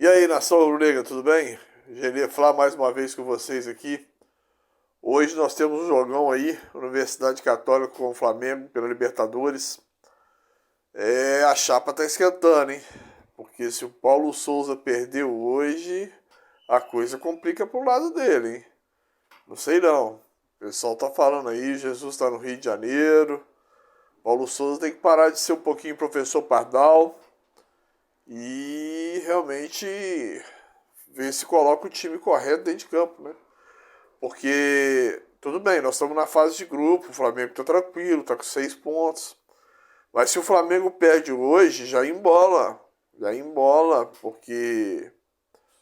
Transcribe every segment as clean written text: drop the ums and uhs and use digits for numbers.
E aí, nação rubro-negra, tudo bem? Queria falar mais uma vez com vocês aqui. Hoje nós temos um jogão aí, Universidade Católica com o Flamengo pela Libertadores. A chapa tá esquentando, hein? Porque se o Paulo Souza perdeu hoje, a coisa complica pro lado dele, hein? Não sei não. O pessoal tá falando aí, Jesus tá no Rio de Janeiro. Paulo Souza tem que parar de ser um pouquinho professor Pardal e realmente ver se coloca o time correto dentro de campo, né? Porque, tudo bem, nós estamos na fase de grupo, o Flamengo tá tranquilo, tá com 6 pontos. Mas se o Flamengo perde hoje, já embola, porque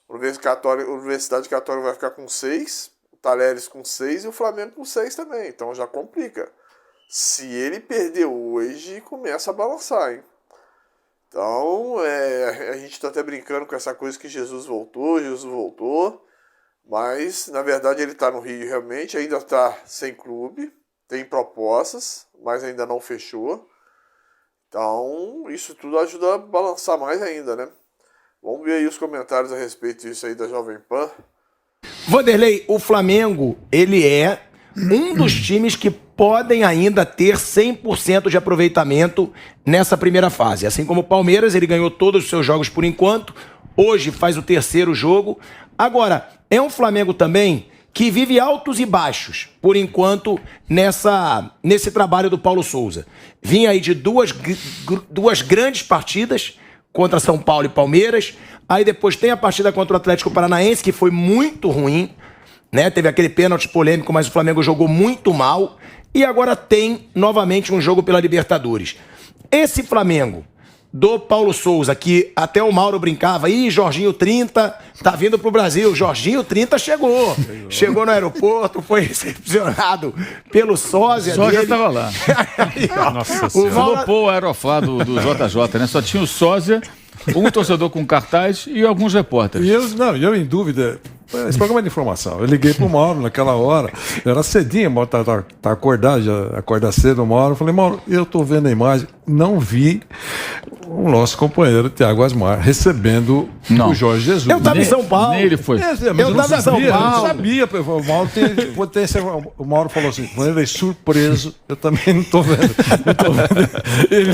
a Universidade Católica vai ficar com 6, o Talheres com 6 e o Flamengo com 6 também, então já complica. Se ele perder hoje, começa a balançar, hein? Então, a gente tá até brincando com essa coisa que Jesus voltou, mas, na verdade, ele tá no Rio realmente, ainda tá sem clube, tem propostas, mas ainda não fechou. Então, isso tudo ajuda a balançar mais ainda, né? Vamos ver aí os comentários a respeito disso aí da Jovem Pan. Vanderlei, o Flamengo, ele é um dos times que podem ainda ter 100% de aproveitamento nessa primeira fase. Assim como o Palmeiras, ele ganhou todos os seus jogos por enquanto, hoje faz o terceiro jogo. Agora, é um Flamengo também que vive altos e baixos, por enquanto, nesse trabalho do Paulo Souza. Vinha aí de duas grandes partidas contra São Paulo e Palmeiras, aí depois tem a partida contra o Atlético Paranaense, que foi muito ruim, né? Teve aquele pênalti polêmico, mas o Flamengo jogou muito mal, e agora tem novamente um jogo pela Libertadores. Esse Flamengo do Paulo Souza, que até o Mauro brincava, Jorginho 30 tá vindo pro Brasil. Jorginho 30 chegou no aeroporto, foi recepcionado pelo sósia dele. Sósia tava lá. Nossa senhora. Flopou o Aeroflá do JJ, né? Só tinha o sósia, um torcedor com cartaz e alguns repórteres. E eu em dúvida. Esse programa é de informação. Eu liguei pro Mauro naquela hora, era cedinho, o Mauro tá acordado, já acorda cedo o Mauro. Eu falei, Mauro, eu tô vendo a imagem, não vi o nosso companheiro Thiago Asmar recebendo o Jorge Jesus. Eu tava em São Paulo. Ele foi. Eu tava em São Paulo. Eu sabia, o Mauro falou assim, ele é surpreso, eu também não tô vendo ele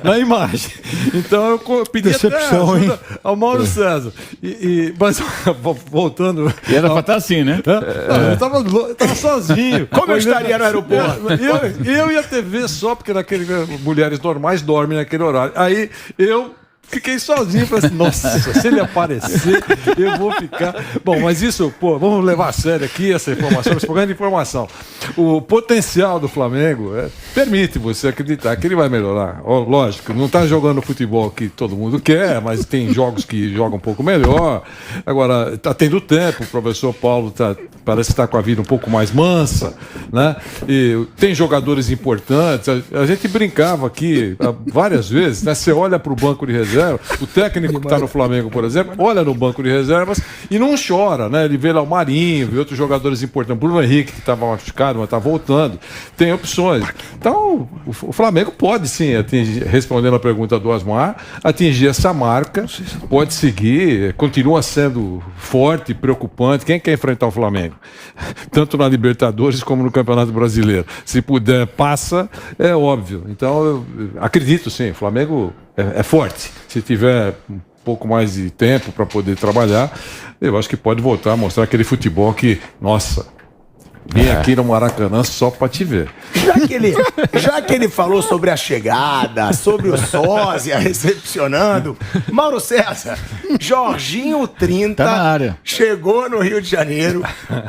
na imagem. Então eu pedi decepção, até ajuda ao Mauro César. Mas voltando. E era pra estar assim, né? Eu tava sozinho. Como eu estaria no aeroporto? Eu e a TV só, porque mulheres normais dormem naquele horário. Aí eu fiquei sozinho, falei assim, nossa, se ele aparecer, eu vou ficar... Bom, mas isso, vamos levar a sério aqui essa informação, esse programa de informação. O potencial do Flamengo permite você acreditar que ele vai melhorar. Lógico, não está jogando o futebol que todo mundo quer, mas tem jogos que jogam um pouco melhor. Agora, está tendo tempo, o professor Paulo parece estar com a vida um pouco mais mansa, né? E tem jogadores importantes. A gente brincava aqui várias vezes, né? Você olha para o banco de reserva, o técnico que está no Flamengo, por exemplo, olha no banco de reservas e não chora, né? Ele vê lá o Marinho, vê outros jogadores importantes, Bruno Henrique, que estava machucado, mas está voltando. Tem opções. Então, o Flamengo pode sim atingir, respondendo a pergunta do Asmar, atingir essa marca, pode seguir, continua sendo forte, preocupante. Quem quer enfrentar o Flamengo? Tanto na Libertadores como no Campeonato Brasileiro. Se puder, passa, é óbvio. Então, eu acredito sim, o Flamengo é forte. Se tiver um pouco mais de tempo para poder trabalhar, eu acho que pode voltar a mostrar aquele futebol que, nossa, vim aqui no Maracanã só para te ver. Já que ele falou sobre a chegada, sobre o sósia recepcionando, Mauro César, Jorginho 30 tá na área. Chegou no Rio de Janeiro,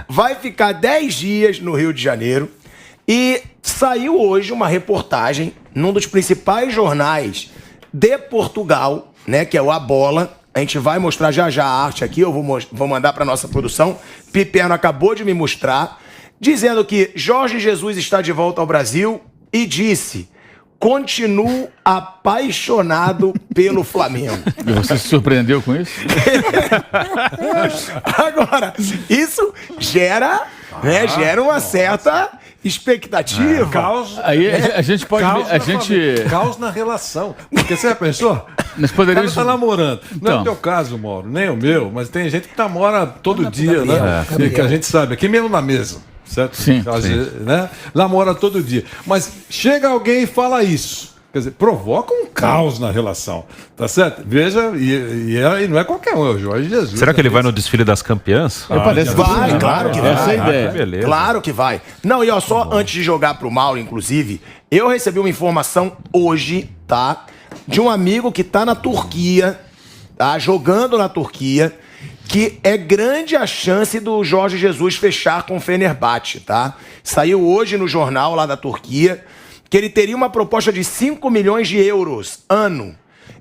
vai ficar 10 dias no Rio de Janeiro e saiu hoje uma reportagem num dos principais jornais de Portugal, né, que é o A Bola. A gente vai mostrar já a arte aqui, eu vou mandar para nossa produção. Piperno acabou de me mostrar, dizendo que Jorge Jesus está de volta ao Brasil e disse: continuo apaixonado pelo Flamengo. E você se surpreendeu com isso? Agora, isso gera né? Gera uma certa expectativa. Caos. Aí a gente pode. Caos na relação. Porque você já pensou? Nós O poderíamos. cara tá namorando. Não é Então. o teu caso, Mauro, nem o meu, mas tem gente que namora todo dia, né? Que a gente sabe, aqui mesmo na mesa, certo? Sim, Às vezes, né? Namora todo dia. Mas chega alguém e fala isso. Quer dizer, provoca um caos na relação, tá certo? Veja, e não é qualquer um, é o Jorge Jesus. Será que ele vai no desfile das campeãs? Parece que Vai, sim, claro que essa vai. é a ideia. Beleza. Claro que vai. Não, e ó, só antes de jogar pro Mauro, inclusive, eu recebi uma informação hoje, tá? De um amigo que tá na Turquia, tá? Jogando na Turquia, que é grande a chance do Jorge Jesus fechar com o Fenerbahçe, tá? Saiu hoje no jornal lá da Turquia que ele teria uma proposta de 5 milhões de euros ano.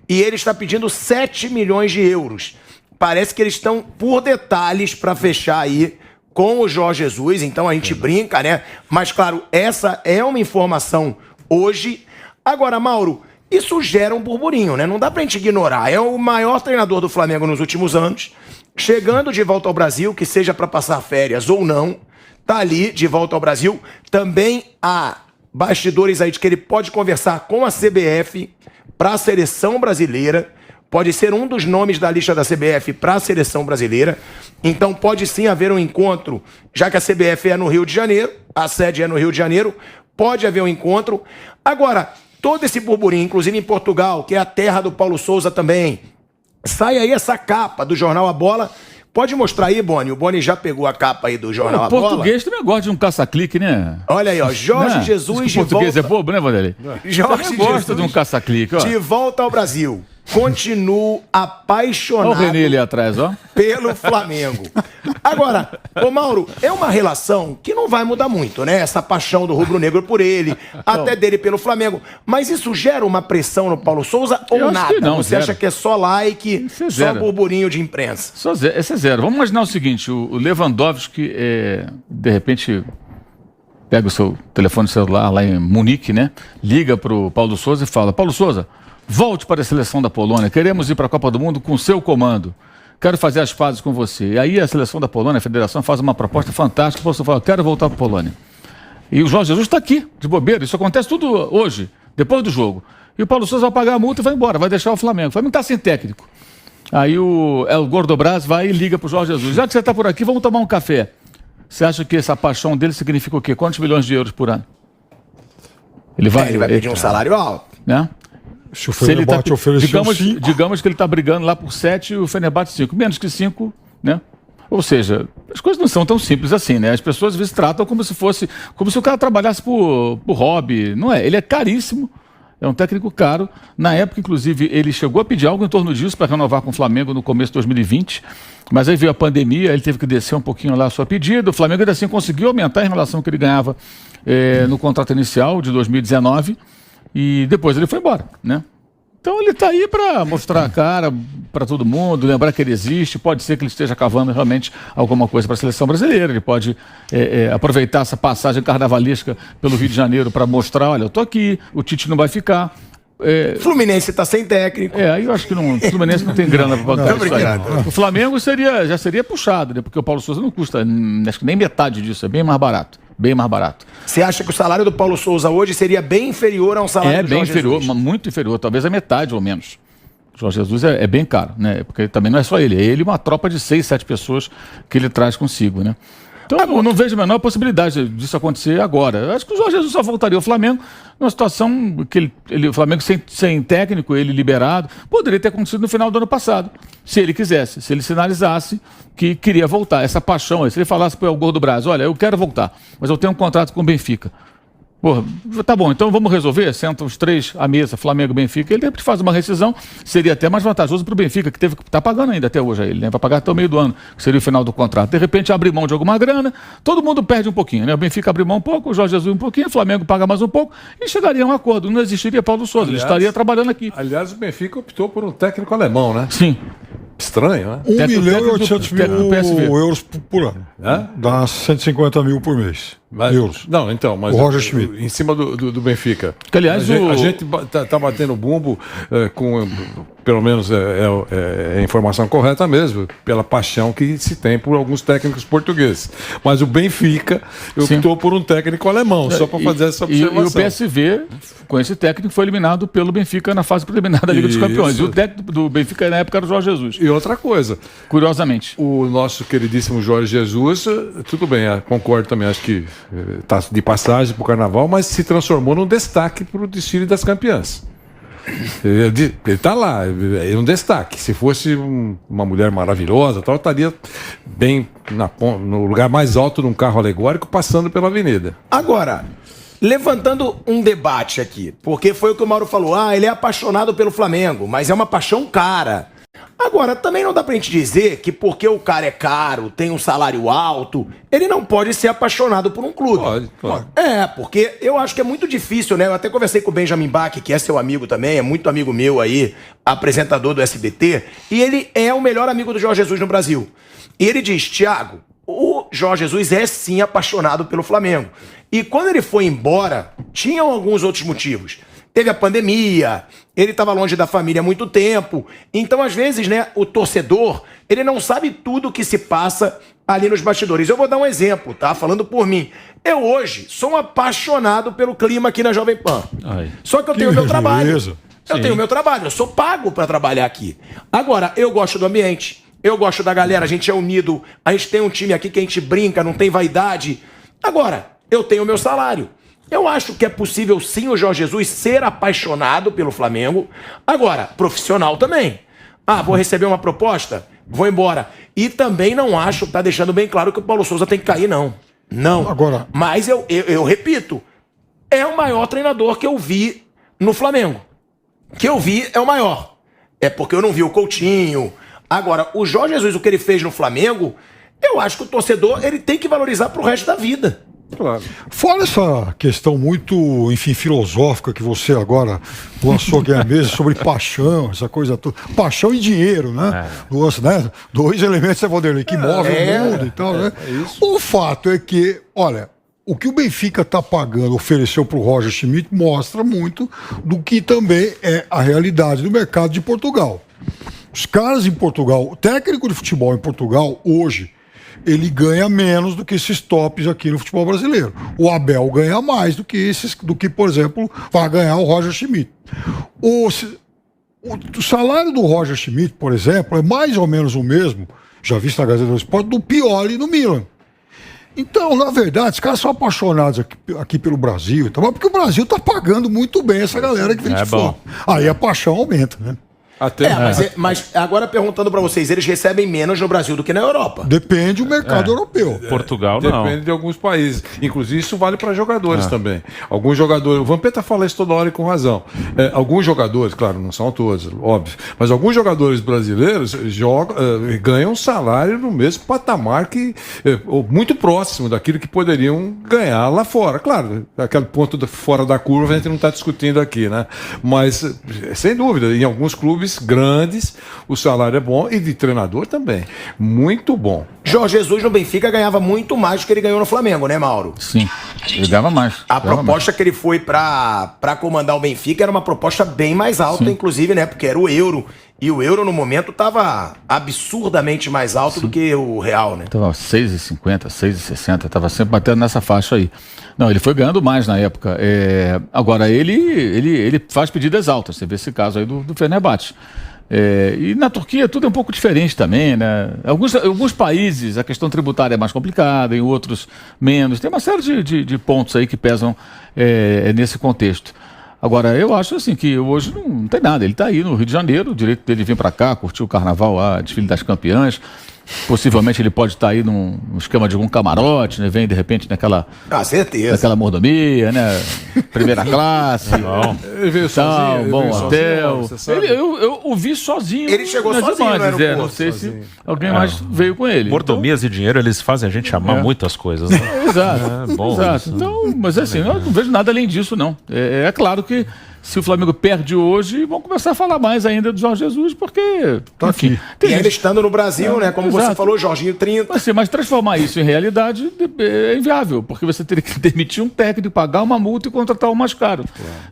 E ele está pedindo 7 milhões de euros. Parece que eles estão por detalhes para fechar aí com o Jorge Jesus, então a gente brinca, né? Mas, claro, essa é uma informação hoje. Agora, Mauro, isso gera um burburinho, né? Não dá pra gente ignorar. É o maior treinador do Flamengo nos últimos anos, chegando de volta ao Brasil, que seja para passar férias ou não, tá ali de volta ao Brasil. Também há bastidores aí de que ele pode conversar com a CBF para a seleção brasileira. Pode ser um dos nomes da lista da CBF para a seleção brasileira. Então pode sim haver um encontro, já que a CBF é no Rio de Janeiro, a sede é no Rio de Janeiro, pode haver um encontro. Agora, todo esse burburinho, inclusive em Portugal, que é a terra do Paulo Sousa também, sai aí essa capa do jornal A Bola. Pode mostrar aí, Boni. O Boni já pegou a capa aí do jornal A Bola. O português também gosta de um caça-clique, né? Olha aí, ó. Jorge Né? Jesus Diz de que o português volta... é bobo, né, Vanderlei? Jorge Também gosta Jesus de um caça-clique, ó. de volta ao Brasil. Continuo apaixonado Olha o Renê ali atrás, ó. pelo Flamengo. Agora, ô Mauro, é uma relação que não vai mudar muito, né? Essa paixão do rubro-negro por ele, até dele pelo Flamengo. Mas isso gera uma pressão no Paulo Sousa ou Eu acho nada? que não, Você zero. acha que é só like, Isso é só zero. burburinho de imprensa? Esse é zero. Vamos imaginar o seguinte: o Lewandowski, de repente, pega o seu telefone celular lá em Munique, né? Liga pro Paulo Sousa e fala: Paulo Sousa, volte para a seleção da Polônia. Queremos ir para a Copa do Mundo com seu comando. Quero fazer as pazes com você. E aí a seleção da Polônia, a federação, faz uma proposta fantástica. O Paulo Sousa fala: quero voltar para a Polônia. E o Jorge Jesus está aqui, de bobeira. Isso acontece tudo hoje, depois do jogo. E o Paulo Sousa vai pagar a multa e vai embora, vai deixar o Flamengo. O Flamengo está sem técnico. Aí o El Gordo Braz vai e liga para o Jorge Jesus: já que você está por aqui, vamos tomar um café. Você acha que essa paixão dele significa o quê? Quantos milhões de euros por ano? Ele vai pedir um salário alto. né? Se o Fenerbahçe ofereceu 5... digamos que ele está brigando lá por 7 e o Fenerbahçe 5. Menos que 5, né? Ou seja, as coisas não são tão simples assim, né? As pessoas às vezes tratam como se fosse, como se o cara trabalhasse por hobby. Não é, ele é caríssimo, é um técnico caro. Na época, inclusive, ele chegou a pedir algo em torno disso para renovar com o Flamengo no começo de 2020, mas aí veio a pandemia, ele teve que descer um pouquinho lá a sua pedida. O Flamengo ainda assim conseguiu aumentar em relação ao que ele ganhava no contrato inicial de 2019 e depois ele foi embora, né? Então ele está aí para mostrar a cara para todo mundo, lembrar que ele existe. Pode ser que ele esteja cavando realmente alguma coisa para a seleção brasileira. Ele pode aproveitar essa passagem carnavalesca pelo Rio de Janeiro para mostrar: olha, eu estou aqui, o Tite não vai ficar. Fluminense está sem técnico. Aí eu acho que o Fluminense não tem grana para pagar isso aí. O Flamengo já seria puxado, né? Porque o Paulo Sousa não custa, acho que nem metade disso, é bem mais barato. Bem mais barato. Você acha que o salário do Paulo Sousa hoje seria bem inferior a um salário do Bem Jorge inferior, Jesus? muito inferior, talvez a metade ou menos. O Jorge Jesus é bem caro, né? Porque também não é só ele, é ele e uma tropa de 6, 7 pessoas que ele traz consigo, né? Então eu não vejo a menor possibilidade disso acontecer agora. Eu acho que o Jorge Jesus só voltaria ao Flamengo numa situação que o Flamengo sem técnico, ele liberado, poderia ter acontecido no final do ano passado, se ele quisesse, se ele sinalizasse que queria voltar. Essa paixão aí, se ele falasse para o Gordo Braz: olha, eu quero voltar, mas eu tenho um contrato com o Benfica. Porra, tá bom, então vamos resolver? Sentam os três à mesa, Flamengo e Benfica. Ele sempre faz uma rescisão, seria até mais vantajoso para o Benfica, que está pagando ainda até hoje a ele, né? Vai pagar até o meio do ano, que seria o final do contrato. De repente abre mão de alguma grana, todo mundo perde um pouquinho, né? O Benfica abre mão um pouco, o Jorge Jesus um pouquinho, o Flamengo paga mais um pouco e chegaria a um acordo. Não existiria Paulo Sousa, ele estaria trabalhando aqui. Aliás, o Benfica optou por um técnico alemão, né? Sim. Estranho, né? 1 milhão e 800 mil PSV. euros por ano. É? Dá 150 mil por mês. euros. Não, então, mas o Roger Schmidt. Em cima do Benfica. Que, aliás, a gente tá batendo bumbo com, pelo menos é a informação correta mesmo, pela paixão que se tem por alguns técnicos portugueses. Mas o Benfica optou por um técnico alemão, só para fazer essa observação. E o PSV, com esse técnico, foi eliminado pelo Benfica na fase preliminar da Liga dos Campeões. E o técnico do Benfica na época era o Jorge Jesus. E outra coisa, curiosamente, o nosso queridíssimo Jorge Jesus, tudo bem, concordo também, acho que está de passagem para o Carnaval, mas se transformou num destaque para o desfile das campeãs. Ele está lá, é um destaque. Se fosse uma mulher maravilhosa, tal, estaria bem no lugar mais alto de um carro alegórico passando pela avenida. Agora, levantando um debate aqui, porque foi o que o Mauro falou, ele é apaixonado pelo Flamengo, mas é uma paixão cara. Agora, também não dá pra gente dizer que porque o cara é caro, tem um salário alto, ele não pode ser apaixonado por um clube. Pode. Porque eu acho que é muito difícil, né? Eu até conversei com o Benjamin Bach, que é seu amigo também, é muito amigo meu aí, apresentador do SBT, e ele é o melhor amigo do Jorge Jesus no Brasil. E ele diz, Thiago, o Jorge Jesus é sim apaixonado pelo Flamengo. E quando ele foi embora, tinham alguns outros motivos. Teve a pandemia, ele estava longe da família há muito tempo. Então, às vezes, né, o torcedor, ele não sabe tudo o que se passa ali nos bastidores. Eu vou dar um exemplo, tá? Falando por mim. Eu hoje sou um apaixonado pelo clima aqui na Jovem Pan. Só que eu tenho o meu trabalho. Eu tenho o meu trabalho, eu sou pago para trabalhar aqui. Agora, eu gosto do ambiente, eu gosto da galera, a gente é unido, a gente tem um time aqui que a gente brinca, não tem vaidade. Agora, eu tenho o meu salário. Eu acho que é possível sim o Jorge Jesus ser apaixonado pelo Flamengo. Agora, profissional também. Vou receber uma proposta? Vou embora. E também não acho, tá deixando bem claro que o Paulo Souza tem que cair, não. Não. Agora... Mas eu repito, é o maior treinador que eu vi no Flamengo. Que eu vi é o maior. É porque eu não vi o Coutinho. Agora, o Jorge Jesus, o que ele fez no Flamengo, eu acho que o torcedor ele tem que valorizar pro resto da vida. Claro. Fora essa questão muito, enfim, filosófica que você agora lançou aqui à mesa sobre paixão, essa coisa toda. Paixão e dinheiro, né? Dois elementos, Vanderlei, que movem o mundo e tal, né? O fato é que, olha, o que o Benfica está pagando, ofereceu para o Roger Schmidt, mostra muito do que também é a realidade do mercado de Portugal. Os caras em Portugal, o técnico de futebol em Portugal, hoje, ele ganha menos do que esses tops aqui no futebol brasileiro. O Abel ganha mais do que, por exemplo, vai ganhar o Roger Schmidt. O salário do Roger Schmidt, por exemplo, é mais ou menos o mesmo, já visto na Gazeta do Esporte, do Pioli no Milan. Então, na verdade, os caras são apaixonados aqui pelo Brasil, então, porque o Brasil está pagando muito bem essa galera que vem de fora. Aí a paixão aumenta, né? Mas agora perguntando pra vocês, eles recebem menos no Brasil do que na Europa? Depende do mercado europeu. Portugal não. Depende de alguns países. Inclusive isso vale para jogadores também. Alguns jogadores, o Vampeta fala isso toda hora e com razão. Alguns jogadores, claro, não são todos, óbvio, mas alguns jogadores brasileiros ganham um salário no mesmo patamar muito próximo daquilo que poderiam ganhar lá fora. Claro, aquele ponto fora da curva a gente não está discutindo aqui, né? Mas, sem dúvida, em alguns clubes grandes, o salário é bom e de treinador também. Muito bom. Jorge Jesus no Benfica ganhava muito mais do que ele ganhou no Flamengo, né, Mauro? Sim, ele ganhava mais. A proposta que ele foi pra comandar o Benfica era uma proposta bem mais alta, inclusive, né? Porque era o euro. E o euro, no momento, estava absurdamente mais alto do que o real, né? Estava 6,50, 6,60, estava sempre batendo nessa faixa aí. Não, ele foi ganhando mais na época. Agora, ele faz pedidas altas. Você vê esse caso aí do Fenerbahçe. E na Turquia tudo é um pouco diferente também, né? Alguns países a questão tributária é mais complicada, em outros menos. Tem uma série de pontos aí que pesam nesse contexto. Agora, eu acho assim que hoje não tem nada. Ele está aí no Rio de Janeiro, o direito dele vir para cá, curtir o carnaval lá, desfile das campeãs. Possivelmente ele pode estar aí num esquema de algum camarote, né? Vem de repente naquela. Certeza. Naquela mordomia, né? Primeira classe. Ele veio sozinho. Bom hotel. Eu o vi sozinho. Ele chegou sozinho no aeroporto. Não sei se alguém mais veio com ele. Mordomias e dinheiro, eles fazem a gente amar muitas coisas, né? Exato. Bom exato. Então, mas assim, eu não vejo nada além disso, não. É claro que Se o Flamengo perde hoje, vão começar a falar mais ainda do Jorge Jesus, porque... Tá aqui. E ainda estando no Brasil, né? Como você Exato. falou, Jorginho 30. Mas transformar isso em realidade é inviável, porque você teria que demitir um técnico, pagar uma multa e contratar o mais caro.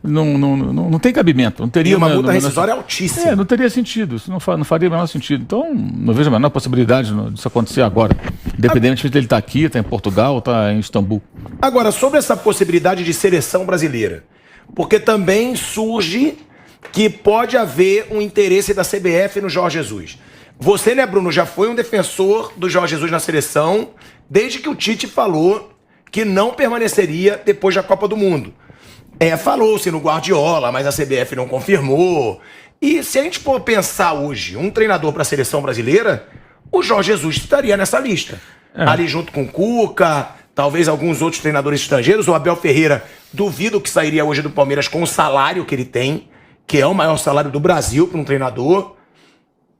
Não tem cabimento. Não teria E uma multa rescisória altíssima. Não teria sentido. Isso não faria o menor sentido. Então, não vejo a menor possibilidade disso acontecer agora. Independente de ele estar aqui, estar em Portugal, estar em Istambul. Agora, sobre essa possibilidade de seleção brasileira, porque também surge que pode haver um interesse da CBF no Jorge Jesus. Você, né, Bruno, já foi um defensor do Jorge Jesus na seleção, desde que o Tite falou que não permaneceria depois da Copa do Mundo. Falou-se no Guardiola, mas a CBF não confirmou. E se a gente for pensar hoje, um treinador para a seleção brasileira, o Jorge Jesus estaria nessa lista. Ali junto com o Cuca, talvez alguns outros treinadores estrangeiros. O Abel Ferreira, duvido que sairia hoje do Palmeiras com o salário que ele tem, que é o maior salário do Brasil para um treinador.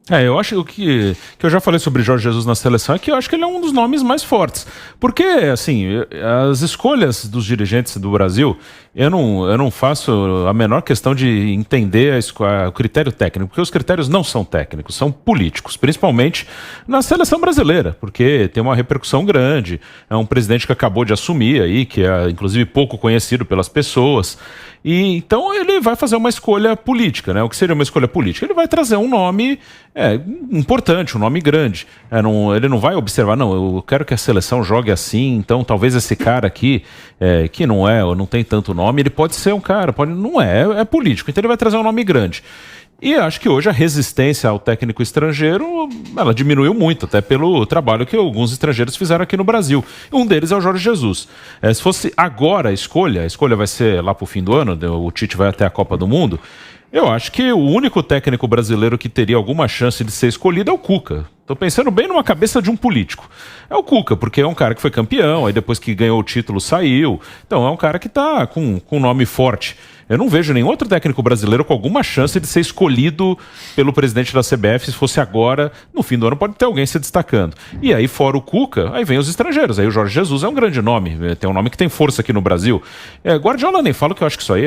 Eu acho que eu já falei sobre Jorge Jesus na seleção, é que eu acho que ele é um dos nomes mais fortes. Porque, assim, as escolhas dos dirigentes do Brasil, eu não faço a menor questão de entender o critério técnico, porque os critérios não são técnicos, são políticos, principalmente na seleção brasileira, porque tem uma repercussão grande, é um presidente que acabou de assumir aí, que é inclusive pouco conhecido pelas pessoas, e então ele vai fazer uma escolha política, né? O que seria uma escolha política? Ele vai trazer um nome importante, um nome grande. Ele não vai observar, não, eu quero que a seleção jogue assim, então talvez esse cara aqui, que não tem tanto nome, ele pode ser um cara, não é político, então ele vai trazer um nome grande. E acho que hoje a resistência ao técnico estrangeiro, ela diminuiu muito, até pelo trabalho que alguns estrangeiros fizeram aqui no Brasil. Um deles é o Jorge Jesus. Se fosse agora a escolha vai ser lá pro fim do ano, o Tite vai até a Copa do Mundo, eu acho que o único técnico brasileiro que teria alguma chance de ser escolhido é o Cuca. Tô pensando bem numa cabeça de um político. É o Cuca, porque é um cara que foi campeão, aí depois que ganhou o título saiu. Então é um cara que tá com um nome forte. Eu não vejo nenhum outro técnico brasileiro com alguma chance de ser escolhido pelo presidente da CBF. Se fosse agora, no fim do ano pode ter alguém se destacando. E aí, fora o Cuca, aí vem os estrangeiros. Aí o Jorge Jesus é um grande nome, tem um nome que tem força aqui no Brasil. Guardiola nem falo, que eu acho que isso aí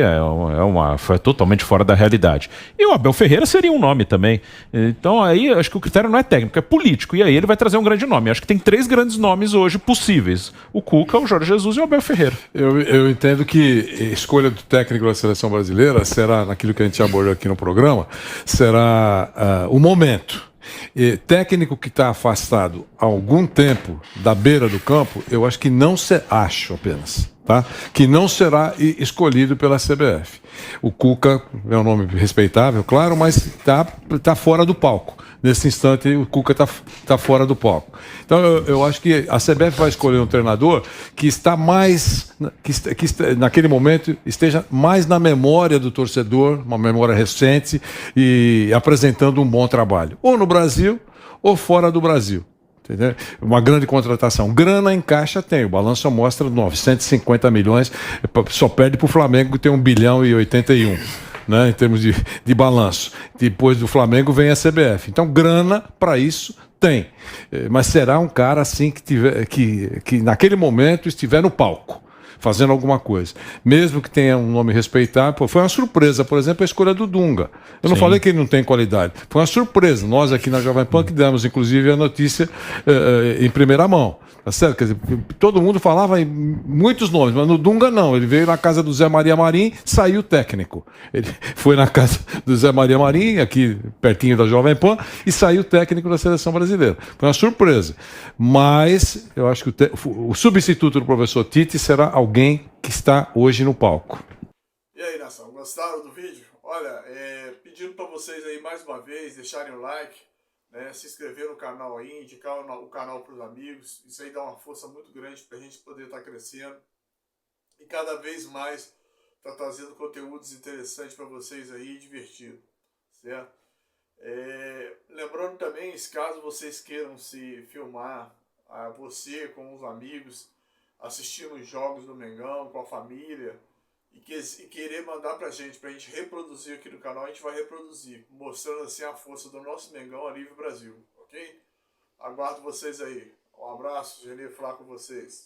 foi totalmente fora da realidade. E o Abel Ferreira seria um nome também. Então aí, acho que o critério não é técnico, é político. E aí ele vai trazer um grande nome. Acho que tem 3 grandes nomes hoje possíveis: o Cuca, o Jorge Jesus e o Abel Ferreira. Eu entendo que a escolha do técnico da seleção brasileira será, naquilo que a gente abordou aqui no programa, será o momento. Técnico que está afastado há algum tempo da beira do campo, eu acho que não que não será escolhido pela CBF. O Cuca é um nome respeitável, claro, mas está fora do palco. Nesse instante, o Cuca está fora do palco. Então, eu acho que a CBF vai escolher um treinador que está mais, naquele momento, esteja mais na memória do torcedor, uma memória recente, e apresentando um bom trabalho. Ou no Brasil, ou fora do Brasil. Entendeu? Uma grande contratação. Grana em caixa tem. O balanço mostra 950 milhões. Só perde para o Flamengo, que tem 1 bilhão e 81. Né, em termos de balanço. Depois do Flamengo vem a CBF. Então, grana para isso tem. Mas será um cara assim que naquele momento estiver no palco, fazendo alguma coisa. Mesmo que tenha um nome respeitável. Foi uma surpresa, por exemplo, a escolha do Dunga. Eu não falei que ele não tem qualidade. Foi uma surpresa. Nós aqui na Jovem Pan que demos, inclusive, a notícia em primeira mão. Tá certo? Quer dizer, todo mundo falava em muitos nomes, mas no Dunga não. Ele veio na casa do Zé Maria Marim, saiu técnico. Ele foi na casa do Zé Maria Marim, aqui pertinho da Jovem Pan, e saiu técnico da seleção brasileira. Foi uma surpresa. Mas eu acho que o substituto do professor Tite será alguém que está hoje no palco. E aí, nação, gostaram do vídeo? Olha, pedindo para vocês aí mais uma vez deixarem o like, né, se inscrever no canal aí, indicar o canal para os amigos. Isso aí dá uma força muito grande para a gente poder estar crescendo e cada vez mais tá trazendo conteúdos interessantes para vocês aí, divertido, certo? Lembrando também, caso vocês queiram se filmar, você com os amigos, assistindo os jogos do Mengão com a família e querer mandar pra gente reproduzir aqui no canal, a gente vai reproduzir, mostrando assim a força do nosso Mengão a nível Brasil, ok? Aguardo vocês aí. Um abraço, Genê, falar com vocês.